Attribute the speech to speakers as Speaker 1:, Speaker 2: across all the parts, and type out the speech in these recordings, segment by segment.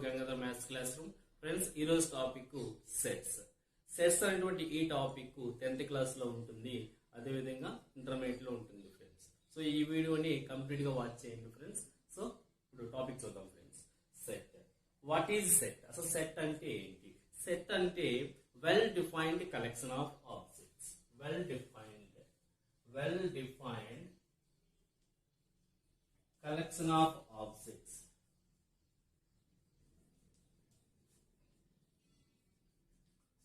Speaker 1: Gangadhar maths class room. Friends, ఈ రోజు topic sets. Sets అనేటువంటి ఈ టాపిక్ 10th క్లాస్ లో ఉంటుంది, అదేవిధంగా ఇంటర్మీడియట్ లో ఉంటుంది ఫ్రెండ్స్. సో ఈ వీడియోని కంప్లీట్ గా వాచ్ చేయండి ఫ్రెండ్స్. సో ఇప్పుడు టాపిక్ చూద్దాం friends. Set. What is set? అసలు సెట్ అంటే ఏంటి? సెట్ అంటే well defined collection of objects. Well defined collection of objects.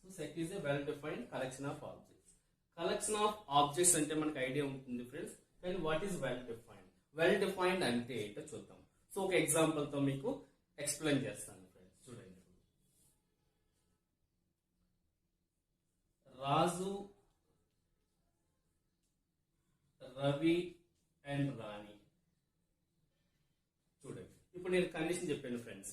Speaker 1: So set is a well defined collection of objects. Collection of objects అంటే మనకు idea ఉంటుంది friends, కానీ what is well defined? Well defined అంటే ఏంటో చూద్దాం. So ఒక example తో మీకు ఎక్స్ప్లెయిన్ చేస్తాను ఫ్రెండ్స్. చూడండి, రాజు, రవి అండ్ రాణి. చూడండి, ఇప్పుడు నేను కండిషన్ చెప్పాను ఫ్రెండ్స్.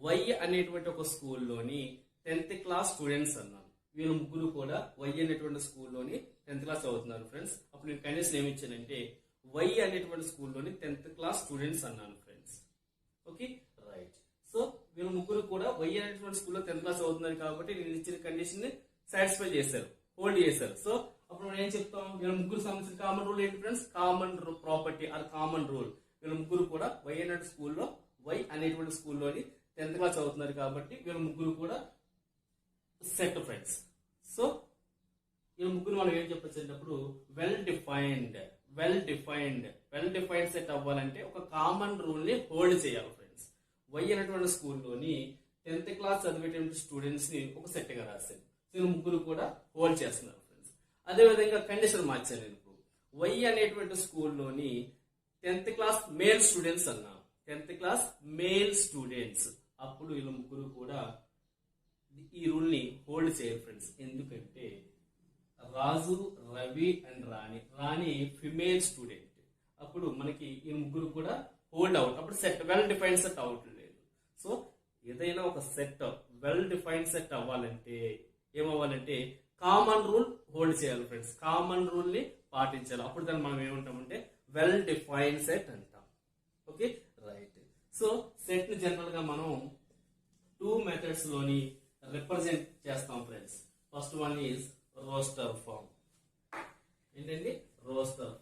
Speaker 1: వై అనేటువంటి ఒక స్కూల్లోని 10th క్లాస్ స్టూడెంట్స్ అన్నాను. వీళ్ళు ముగ్గురు కూడా వై అనేటువంటి స్కూల్లోని 10th క్లాస్ చదువుతున్నారు ఫ్రెండ్స్. అప్పుడు నేను కండిషన్ ఏమి ఇచ్చానంటే వై అనేటువంటి స్కూల్లోని 10th క్లాస్ స్టూడెంట్స్ అన్నాను ఫ్రెండ్స్. Okay, right. సో వీళ్ళు ముగ్గురు కూడా వై అనేటువంటి స్కూల్లో 10th క్లాస్ చదువుతున్నారు కాబట్టి నేను ఇచ్చిన కండిషన్ ని సాటిస్ఫై చేశారు, హోల్డ్ చేశారు. సో అప్పుడు మనం ఏం చెప్తాం? వీళ్ళ ముగ్గురు సంబంధించిన కామన్ రూల్ ఏంటి friends? Common property or common rule. వీళ్ళ ముగ్గురు కూడా వై అనేటువంటి స్కూల్లో, వై అనేటువంటి స్కూల్లోని 10th క్లాస్ చదువుతున్నారు కాబట్టి వీళ్ళ ముగ్గురు కూడా సెట్ ఫ్రెండ్స్. సో వీళ్ళ ముగ్గురు మనం ఏం చెప్పచ్చు అన్నప్పుడు వెల్ డిఫైన్డ్ సెట్ అవ్వాలంటే ఒక కామన్ రూల్ ని హోల్డ్ చేయాలి ఫ్రెండ్స్. వై అనేటువంటి స్కూల్లోని 10th క్లాస్ చదివేటువంటి స్టూడెంట్స్ ని ఒక సెట్ గా రాశారు. వీళ్ళ ముగ్గురు కూడా హోల్డ్ చేస్తున్నారు ఫ్రెండ్స్. అదే విధంగా కండిషన్ మార్చాను. ఇప్పుడు వై అనేటువంటి స్కూల్లోని 10th క్లాస్ మేల్ స్టూడెంట్స్ అన్నా, 10th క్లాస్ మేల్ స్టూడెంట్స్, అప్పుడు వీళ్ళ ముగ్గురు కూడా ఈ రూల్ ని హోల్డ్ చేయరు ఫ్రెండ్స్. ఎందుకంటే Raju, Ravi and Rani female student. అప్పుడు మనకి ఈ ముగ్గురు కూడా హోల్డ్ అవుట్. అప్పుడు సెట్ వెల్ డిఫైన్డ్ సెట్ అవ్వట్లేదు. సో ఏదైనా ఒక సెట్ వెల్ డిఫైన్డ్ సెట్ అవ్వాలంటే ఏమవ్వాలంటే కామన్ రూల్ హోల్డ్ చేయాలి ఫ్రెండ్స్. కామన్ రూల్ ని పాటించాలి. అప్పుడు దాన్ని మనం ఏమంటామంటే వెల్ డిఫైన్డ్ సెట్ అంటాం. Okay, right. సో సెట్ ని జనరల్ గా మనం 2 మెథడ్స్ లోని రిప్రజెంట్ చేస్తాం friends. First one is roster form. ఏంటండి? Roster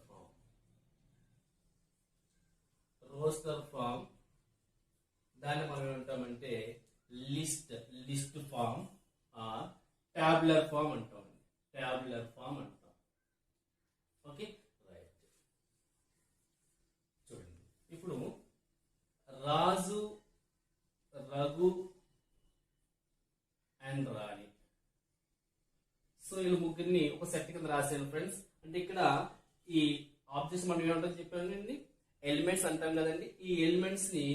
Speaker 1: form. దాన్ని మనం ఏమంటామంటే list form or tabular form అంటాం. Okay, right. చూడండి, ఇప్పుడు రాజు, రఘు అండ్ రాణి. సో వీళ్ళు ముగ్గురిని ఒక సెట్ కింద రాశాను ఫ్రెండ్స్. అంటే ఇక్కడ ఈ ఆబ్జెక్ట్స్ మనం ఏమంటాం చెప్పానండి, ఎలిమెంట్స్ అంటాం కదండి. ఈ ఎలిమెంట్స్ ని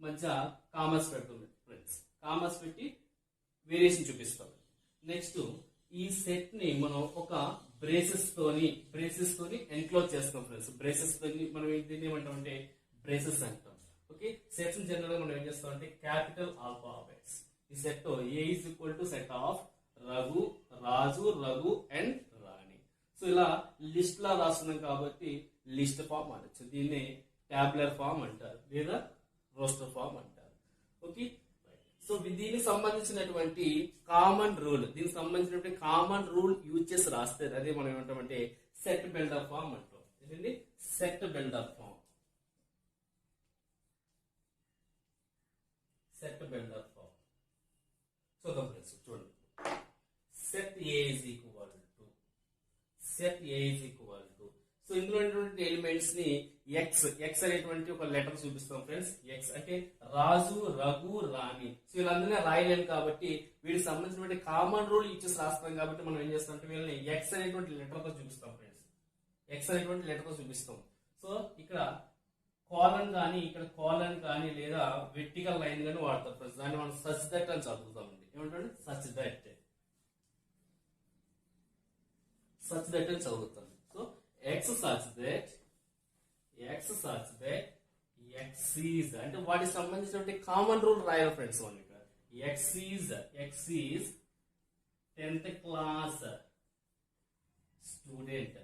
Speaker 1: మధ్య కామర్స్ పెడుతుంది ఫ్రెండ్స్. కామర్స్ పెట్టి వేరియేషన్ చూపిస్తాం. నెక్స్ట్ ఈ సెట్ ని మనం ఒక బ్రేసెస్ తోని ఎన్క్లోజ్ చేస్తాం ఫ్రెండ్స్. బ్రేసెస్ తోని మనం దీన్ని ఏమంటాం అంటే బ్రేసెస్ అంటాం. ఓకే, సెట్స్ జనరల్ గా మనం ఏం చేస్తాం అంటే క్యాపిటల్ ఆల్ఫాబెట్స్. ఈ set A is equal to set of Raju, Raghu and Rani. So ఇలా లిస్ట్ లా రాస్తున్నాం కాబట్టి లిస్ట్ ఫామ్ అనొచ్చు. దీన్ని టాబ్యులర్ ఫామ్ అంటారు, లేదా రోస్టర్ ఫామ్ అంటారు. ఓకే, సో దీనికి సంబంధించినటువంటి కామన్ రూల్, యూజ్ చేసి రాస్తే అదే మనం ఏమంటామంటే సెట్ బిల్డర్ ఫామ్ అంటాం. ఏంటండి? Set builder form. చూద్దాం ఫ్రెండ్స్. చూడండి, set A is equal to so ఇందులో ఎలిమెంట్స్ ని ఎక్స్ అనేటువంటి ఒక లెటర్ చూపిస్తాం ఫ్రెండ్స్. ఎక్స్ అంటే రాజు, రఘు, రాణి. సో వీళ్ళందరినీ రాయలేము కాబట్టి వీటికి సంబంధించినటువంటి కామన్ రూల్ ఇచ్చేసి రాస్తాం కాబట్టి మనం ఏం చేస్తాం అంటే వీళ్ళని ఎక్స్ అనేటువంటి లెటర్ తో చూపిస్తాం ఫ్రెండ్స్. సో ఇక్కడ కాలన్ కానీ లేదా వెర్టికల్ లైన్ కానీ వాడతాం ఫ్రెండ్స్. దాన్ని మనం సచ్ దట్ అని చదువుతామండి. ఏమంటే సచ్ దట్ అని చదువుతాం. So X such that X is అంటే వాటికి సంబంధించినటువంటి కామన్ రూల్ రాయాలి ఫ్రెండ్స్. మనం ఇక్కడ X is 10th class student.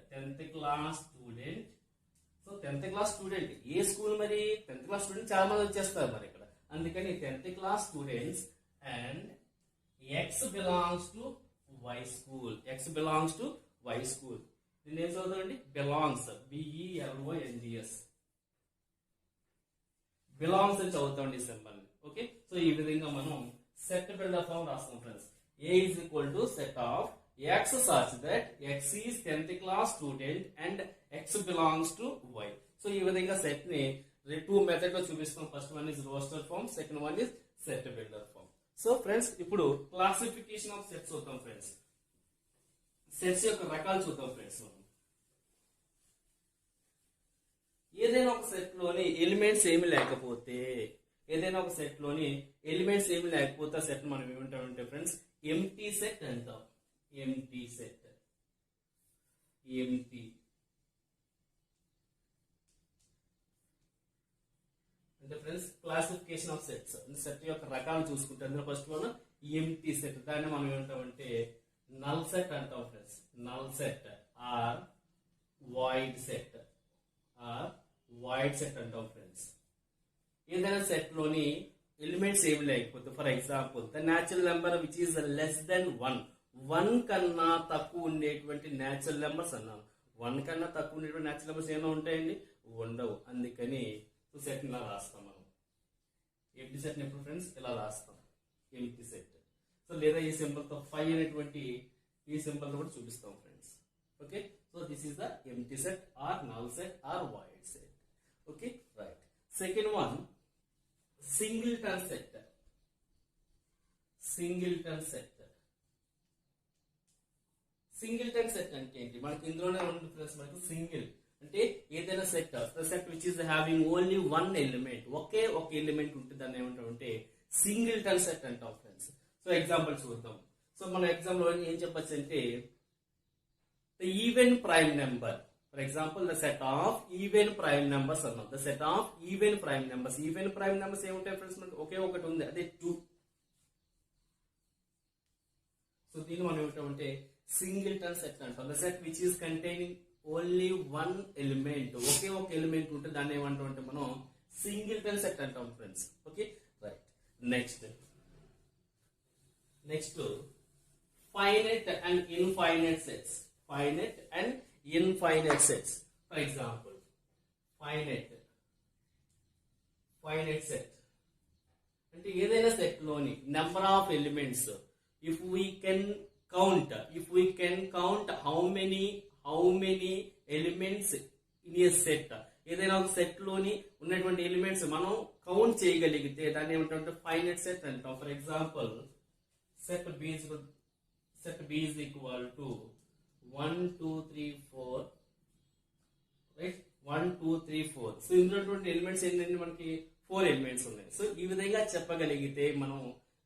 Speaker 1: So 10th class student A school? మరి 10th క్లాస్ స్టూడెంట్ చాలా మంది వచ్చేస్తారు. మరి ఇక్కడ అందుకని 10th class students and X belongs to Y school. X belongs to Y school. దీన్ని ఏం చదువుతామండి? బిలాంగ్స్, BELONGS, బిలాంగ్స్ అని చదువుతామండి ఈ సింబల్. ఓకే, సో ఈ విధంగా మనం సెట్ బిల్డర్ ఫామ్ రాస్తాం friends. A is equal to set of X such that X is 10th class student and X belongs to Y. So ఈ విధంగా సెట్ ని two method లో చూపిస్తాం. First one is roster form, second one is set builder form. So friends ఇప్పుడు classification of sets చూద్దాం friends. Sets యొక్క రకాలు చూద్దాం ఫ్రెండ్స్. మనం ఏదైనా ఒక సెట్ లోని ఎలిమెంట్స్ ఏమి లేకపోతే ఆ సెట్ మనం ఏమంటామంటే ఫ్రెండ్స్ ఎంటీ సెట్ అంటాం. ఎంటీ సెట్, ఎంటీ అంటే friends classification of sets. Set యొక్క రకాలు చూసుకుంటే అందులో ఫస్ట్ వన్ ఎంటీ సెట్. దాన్ని మనం ఏమంటామంటే నల్ సెట్ అంటాం friends. Null set or void set, అంటాం ఫ్రెండ్స్. ఏదైనా సెట్ లోని ఎలిమెంట్స్ ఏమి లేకపోతే, for example the natural number which is less than 1 కన్నా తక్కువ ఉండేటువంటి న్యాచురల్ నెంబర్స్ అన్నాను. 1 కన్నా తక్కువ ఉండేటువంటి న్యాచురల్ నెంబర్స్ ఏమైనా ఉంటాయండి? ఉండవు. అందుకని సెట్ ఇలా రాస్తాం మనం. ఎంటీ సెట్ ఎప్పుడు ఫ్రెండ్స్ ఇలా రాస్తాం, ఎంటీ సెట్. సో లేదా ఈ సింబల్ తో 5 అనేటువంటి ఈ సింబల్ కూడా చూపిస్తాం friends. Okay, so this is the empty set or null set or void set. Okay, right. Second one singleton set. Singleton set అంటే ఏంటి? మనకి ఇందులోనే ఉంటుంది ఫ్రెండ్స్. మనకి సింగిల్ అంటే ఏదైనా set, the set which is having only 1 element, ఒకే ఒక ఎలిమెంట్ ఉంటుంది. దాన్ని ఏమంటామంటే సింగిల్టన్ సెట్ అంటాం ఫ్రెండ్స్. సో ఎగ్జాంపుల్ చూద్దాం. సో మన ఎగ్జాంపుల్ లో ఏం చెప్పచ్చు అంటే the even prime number. For example the set of even prime numbers అన్నాం. The set of even prime numbers. Even prime numbers ఏముంటాయి ఫ్రెండ్స్? మనకి ఒకే ఒకటి ఉంది, అదే 2. సో దీన్ని మనం ఏమిటంటే సింగిల్టన్ సెట్ అంటాం. The set which is containing only 1 element, ఒకే ఒక ఎలిమెంట్ ఉంటే దాన్ని ఏమంటామంటే మనం సింగిల్టన్ సెట్ అంటాం friends. Okay, right. Next finite and infinite sets. Finite and infinite sets. For example, finite set అంటే ఏదైనా సెట్ లోని number of elements if we can count how many elements in a set. ఏదైనా ఒక set లోని ఉన్నటువంటి elements మనం count చేయగలిగితే దాన్ని ఏమంటామంటే ఫైనైట్ సెట్ అంటాం. For example set B is equal to 1 2 3 4, right? 1 2 3 4. So ఇందులో ఎలిమెంట్స్ ఏంటంటే మనకి 4 ఎలిమెంట్స్ ఉన్నాయి. సో ఈ విధంగా చెప్పగలిగితే మనం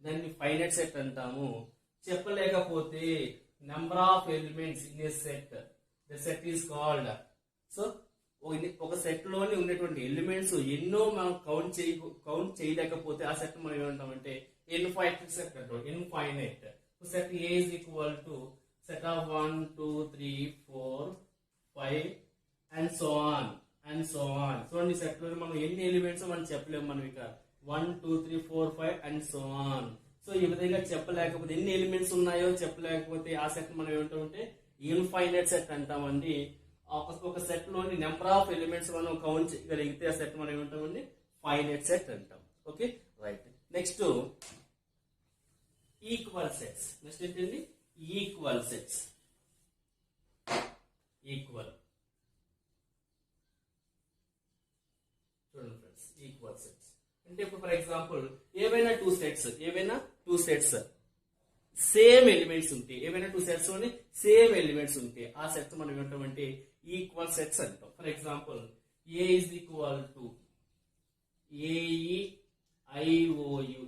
Speaker 1: దాన్ని ఫైనైట్ సెట్ అంటాము. చెప్పలేకపోతే number of elements in a set, the set is called. So ఒక సెట్ లోని ఉన్నటువంటి ఎలిమెంట్స్ ఎన్నో మనం కౌంట్ చేయలేకపోతే ఆ సెట్ మనం ఏమంటామంటే ఇన్ఫైనైట్ సెట్ అంటాం. Infinite. Set A is equal to set of 1 2 3 4 5 and so on. చూడండి, సెట్ లో మనం ఎన్ని ఎలిమెంట్స్ మనం చెప్పలేము. మనం ఇక 1 2 3 4 5 and so on. సో ఈ విధంగా చెప్పలేకపోతే ఎన్ని ఎలిమెంట్స్ ఉన్నాయో చెప్పలేకపోతే ఆ సెట్ మనం ఏమంటామంటే ఇన్ఫైనైట్ సెట్ అంటామండి. ఒక సెట్ లోని నెంబర్ ఆఫ్ ఎలిమెంట్స్ మనం కౌంట్ చేయగలిగితే ఆ సెట్ మనం ఏమంటామండి ఫైనైట్ సెట్ అంటాం. Okay, right. Next equal sets. Next ఏంటండి? Equal sets. ఈక్వల్ చూడండి ఫ్రెండ్స్, ఈక్వల్ సెట్స్ అంటే ఇప్పుడు ఫర్ ఎగ్జాంపుల్ ఏవైనా టూ సెట్స్ సేమ్ ఎలిమెంట్స్ ఉంటే, ఏవైనా టూ సెట్స్ లోని సేమ్ ఎలిమెంట్స్ ఉంటే ఆ సెట్స్ మనం ఏమంటామంటే ఈక్వల్ సెట్స్ అంటాం. For example A is equal to AEIOU.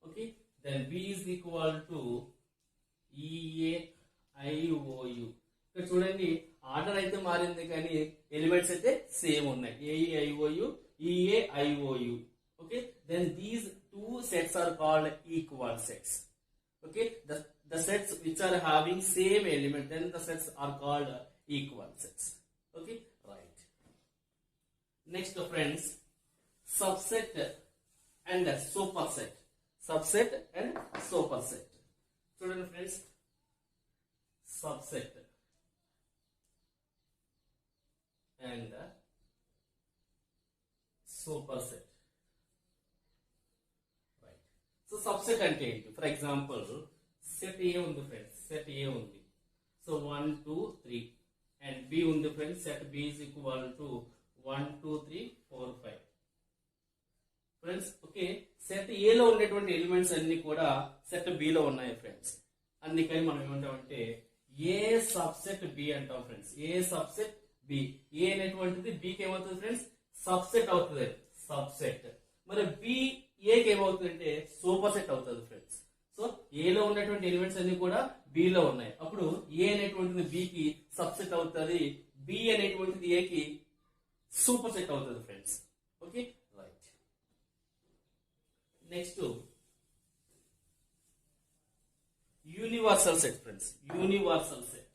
Speaker 1: Okay, then B is equal to EAIOU. ఇక్కడ చూడండి, ఆర్డర్ అయితే మారింది కానీ ఎలిమెంట్స్ అయితే సేమ్ ఉన్నాయి. AEIOU, EAIOU. Okay, then these two sets are called equal sets. Okay, the sets which are having same element, then the sets are called equal sets. Okay, right. Next friends, subset and super set. Subset and super set. చూడండి friends, subset and super set. Right. So subset అంటే ఏంటి? For example set A ఉంది friends, set A ఉంది. So 1 2 3 and B ఉంది friends, set B is equal to 1 2 3 4 5 friends. Okay, set ఏలో ఉండేటువంటి elements అన్ని కూడా సెట్ బిలో ఉన్నాయి ఫ్రెండ్స్. అందుకని మనం ఏమంటామంటే ఏ సబ్సెట్ బి అంటాం ఫ్రెండ్స్. A subset B. ఏ అనేటువంటిది బికి ఏమవుతుంది ఫ్రెండ్స్? సబ్సెట్ అవుతుంది, సబ్సెట్. మరి బి ఏకి ఏమవుతుంది అంటే సూపర్ సెట్ అవుతుంది ఫ్రెండ్స్. సో ఏలో ఉన్నటువంటి ఎలిమెంట్స్ అన్ని కూడా బిలో ఉన్నాయి. అప్పుడు ఏ అనేటువంటిది బికి సబ్సెట్ అవుతుంది, బి అనేటువంటిది ఏకి సూపర్ సెట్ అవుతుంది friends. Okay, right. Next universal set friends. Universal set.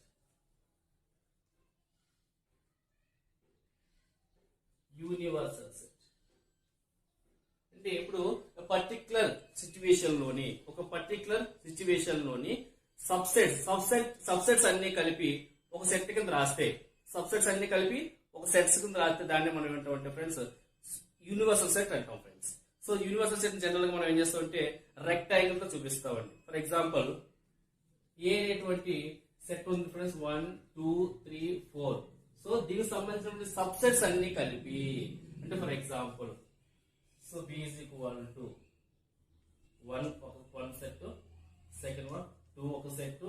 Speaker 1: Universal set అంటే ఇప్పుడు పర్టికులర్ సిచ్యువేషన్ లోని సబ్సెట్స్ అన్ని కలిపి ఒక సెట్ కింద రాస్తే, దాన్ని మనం ఏమంటామంటే ఫ్రెండ్స్ యూనివర్సల్ సెట్ అంటాం friends. So universal set general గా మనం ఏం చేస్తామంటే రెక్టాంగిల్ తో చూపిస్తామండి. ఫర్ ఎగ్జాంపుల్ ఏ అనేటువంటి సెట్ ఉంది ఫ్రెండ్స్, 1 2 3 4. సో దీనికి సంబంధించిన సబ్సెట్స్ అన్ని కలిపి అంటే for example so B is equal to 1 set, second one 2 ఒక సెట్,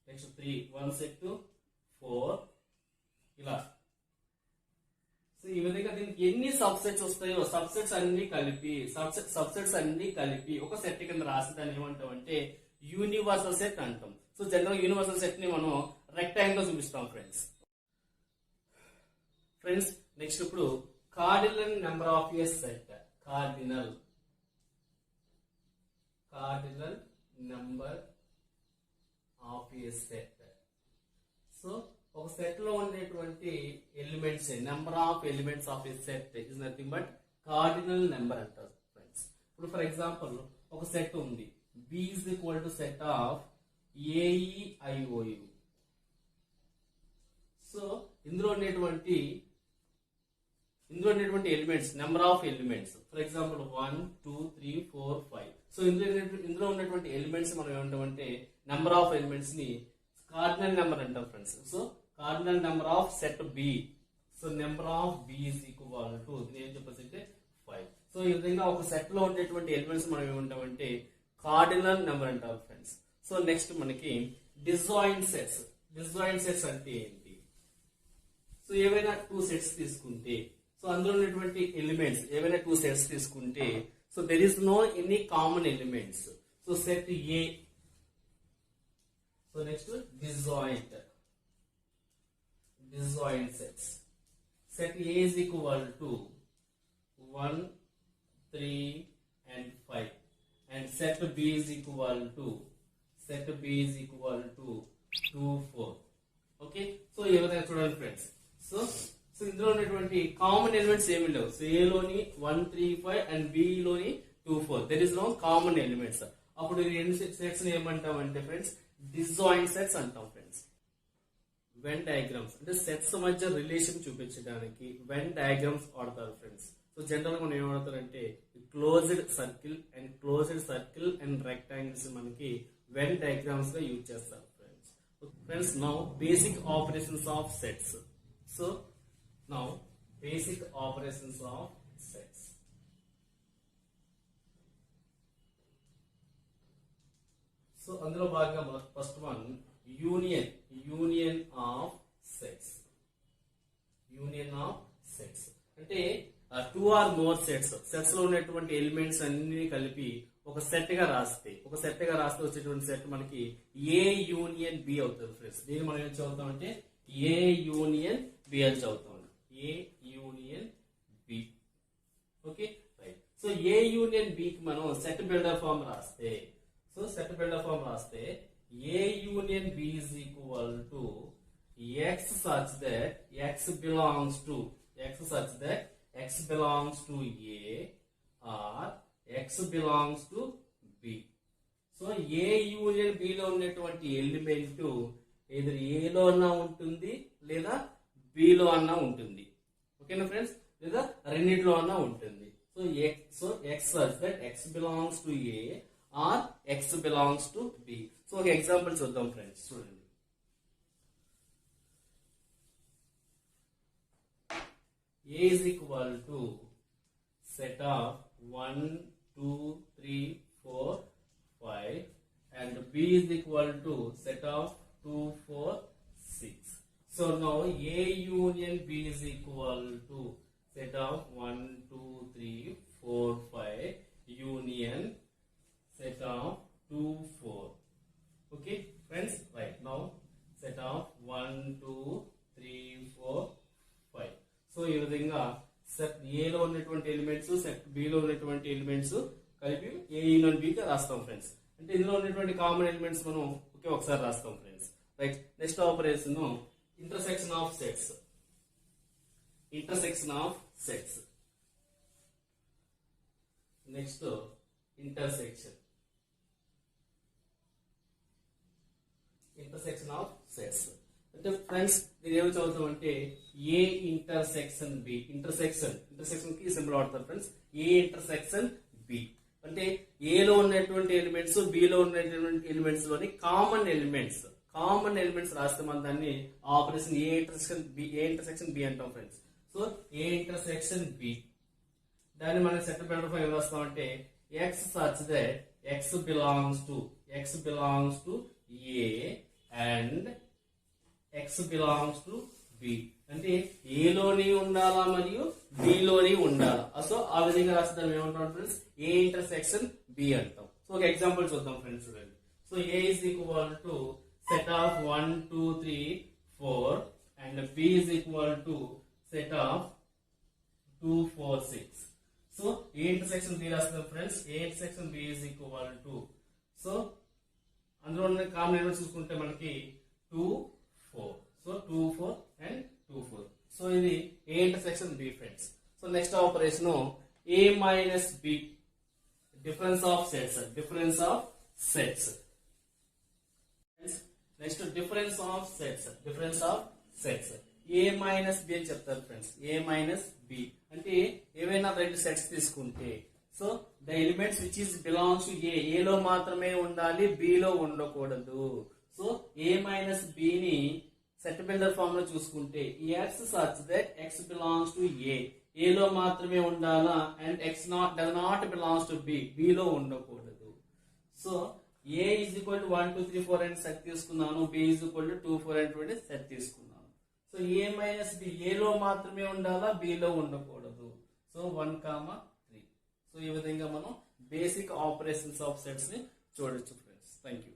Speaker 1: నెక్స్ట్ 3 1 సెట్ 4 ఇలా. సో ఈ విధంగా దీనికి ఎన్ని సబ్సెట్స్ వస్తాయో సబ్సెట్స్ అన్ని కలిపి ఒక సెట్ కింద రాసి దాన్ని ఏమంటామంటే యూనివర్సల్ సెట్ అంటాం. సో జనరల్ యూనివర్సల్ సెట్ ని మనం రెక్టాంగిల్ లో చూపిస్తాం ఫ్రెండ్స్. నెక్స్ట్ ఇప్పుడు cardinal number of a set. Cardinal number of a set. So ఒక సెట్ లో ఉండేటువంటి elements, number of elements of a set is nothing but cardinal number అంటారు friends. ఇప్పుడు ఫర్ ఎగ్జాంపుల్ ఒక సెట్ ఉంది, B is equal to set of A E I O U. So ఇందులో ఉండేటువంటి elements, number of elements for example 1 2 3 4 5. So ఇందులో ఉన్నటువంటి elements మనం ఏమంటామంటే నెంబర్ ఆఫ్ ఎలిమెంట్స్ ని కార్డినల్ నెంబర్ అంటాం friends. So cardinal number of set B. So number of B is equal to ఏం చెప్పేసి 5. సో ఈ విధంగా ఒక సెట్ లో ఉండేటువంటి ఎలిమెంట్స్ మనం ఏమంటామంటే కార్డినల్ నెంబర్ అంటాం ఫ్రెండ్స్. సో నెక్స్ట్ మనకి డిజాయింట్ సెట్స్. డిజాయింట్ సెట్స్ అంటే ఏంటి? సో ఏవైనా 2 సెట్స్ తీసుకుంటే, సో అందులో ఉన్నటువంటి ఎలిమెంట్స్ ఏవైనా 2 సెట్స్ తీసుకుంటే, so there is no any common elements. So set A. So next disjoint sets. Set A is equal to 1 3 and 5 and set B is equal to 2 4. Okay, so ఈ విధంగా చూడండి friends. So ఇందులో ఉన్నటువంటి common elements ఏమి లేవు. So ఏ లోని 1 3 5 and B లోని 2 4. There is no common elements. అప్పుడు ఈ రెండు సెట్స్ ఏమంటాం అంటే ఫ్రెండ్స్ డిజాయింట్ సెట్స్ అంటాం ఫ్రెండ్స్. వెన్ డయాగ్రామ్స్ అంటే సెట్స్ మధ్య రిలేషన్ చూపించడానికి వెన్ డయాగ్రామ్స్ వాడతారు ఫ్రెండ్స్. సో జనరల్ గా మనం ఏం వాడతారంటే క్లోజ్డ్ సర్కిల్ అండ్ రెక్టాంగిల్స్ మనకి వెన్ డయాగ్రామ్స్ గా యూజ్ చేస్తారు friends. Now basic operations of sets. So now basic operations of sets. So అందులో భాగంగా first one union of sets. అంటే 2 or more సెట్స్ లో ఉన్నటువంటి ఎలిమెంట్స్ అన్ని కలిపి ఒక సెట్ గా రాస్తే వచ్చేటువంటి సెట్ మనకి ఏ యూనియన్ బి అవుతుంది ఫ్రెండ్స్. దీన్ని మనం ఏం చదువుతామంటే ఏ యూనియన్ బి అని చదువుతాం. A union B. Okay, right. So A union B కి మనం సెట్ బిల్డర్ ఫార్మ్ రాస్తే, A union B is equal to X such that X belongs to A or X belongs to B. So A union below ఉన్నటువంటి element ఏదో ఏలో అన్నా ఉంటుంది లేదా below అన్నా ఉంటుంది. ఓకేనా ఫ్రెండ్స్, లేదా రెండిట్లో అన్నా ఉంటుంది. So X such that X belongs to A or X belongs to B. So ఒక ఎగ్జాంపుల్ చూద్దాం ఫ్రెండ్స్. చూడండి, A is equal to set of 1, 2, 3, 4, 5 and B is equal to set of 2, 4, 6. So now A union B is equal to set of 1, 2, 3, 4, 5 union set of 2, 4. Okay friends, right now set of 1, 2, 3, 4, 5. So ఈ విధంగా set ఏలో ఉన్నటువంటి elements set below ఉన్నటువంటి elements కలిపి A union బిగా రాస్తాం friends. అంటే ఇందులో ఉన్నటువంటి కామన్ ఎలిమెంట్స్ మనం ఒకసారి రాస్తాం friends. Right, next operation intersection of sets. Intersection of sets. Next intersection of sets. అంటే ఫ్రెండ్స్ దీని ఏమి చదువుతాం అంటే ఏ ఇంటర్సెక్షన్ బి. ఇంటర్సెక్షన్ కి సింబల్ వాడతారు ఫ్రెండ్స్. ఏ ఇంటర్సెక్షన్ బి అంటే ఏలో ఉన్నటువంటి ఎలిమెంట్స్ బిలో ఉన్నటువంటి ఎలిమెంట్స్ లోని కామన్ ఎలిమెంట్స్ రాస్తే మనం దాన్ని ఆపరేషన్ ఏ ఇంటర్సెక్షన్ బి అంటాం friends. So A intersection B దాన్ని మనం సెట్ బెల్ట్ ఏం రాస్తామంటే x such that X belongs to A and X belongs to B. అంటే ఏలోని ఉండాలా మరియు బిలోని ఉండాలా. సో ఆ విధంగా రాస్తే ఏమంటాం ఫ్రెండ్స్, ఏ ఇంటర్సెక్షన్ బి అంటాం. సో ఒక ఎగ్జాంపుల్ చూద్దాం ఫ్రెండ్స్. చూడండి, so A is equal to set of 1, 2, 3, 4 and B is equal to set of 2, 4, 6. So A intersection B రాస్తాం friends. A intersection B is equal to, so అందులో ఉన్న common elements చూసుకుంటే మనకి 2, 4. So 2, 4 and 2, 4. So ఇది A intersection B friends. So next operation A minus B. Difference of sets. Next difference of sets. A minus B అని చెప్తారు friends. ఏ minus B అంటే ఏవైనా రెండు సెట్స్ తీసుకుంటే so the elements which is belongs to A, ఏలో మాత్రమే ఉండాలి, బిలో ఉండకూడదు. సో ఏ మైనస్ బిని సెట్ బిల్డర్ ఫామ్ లో చూసుకుంటే x such that X belongs to A, ఏలో మాత్రమే ఉండాలా and x does not belongs to B, బిలో ఉండకూడదు. So A is equal to 1, 2, 3, 4 అని సెట్ తీసుకున్నాను, బి ఈజ్ ఈక్వల్ టు 2, 4 అనేటువంటి సెట్ తీసుకున్నాను. సో ఏ మైనస్ బి ఏలో మాత్రమే ఉండాలా, బిలో ఉండకూడదు. సో 1, 3. సో ఈ విధంగా మనం బేసిక్ ఆపరేషన్స్ ఆఫ్ సెట్స్ ని చూడొచ్చు ఫ్రెండ్స్. Thank you.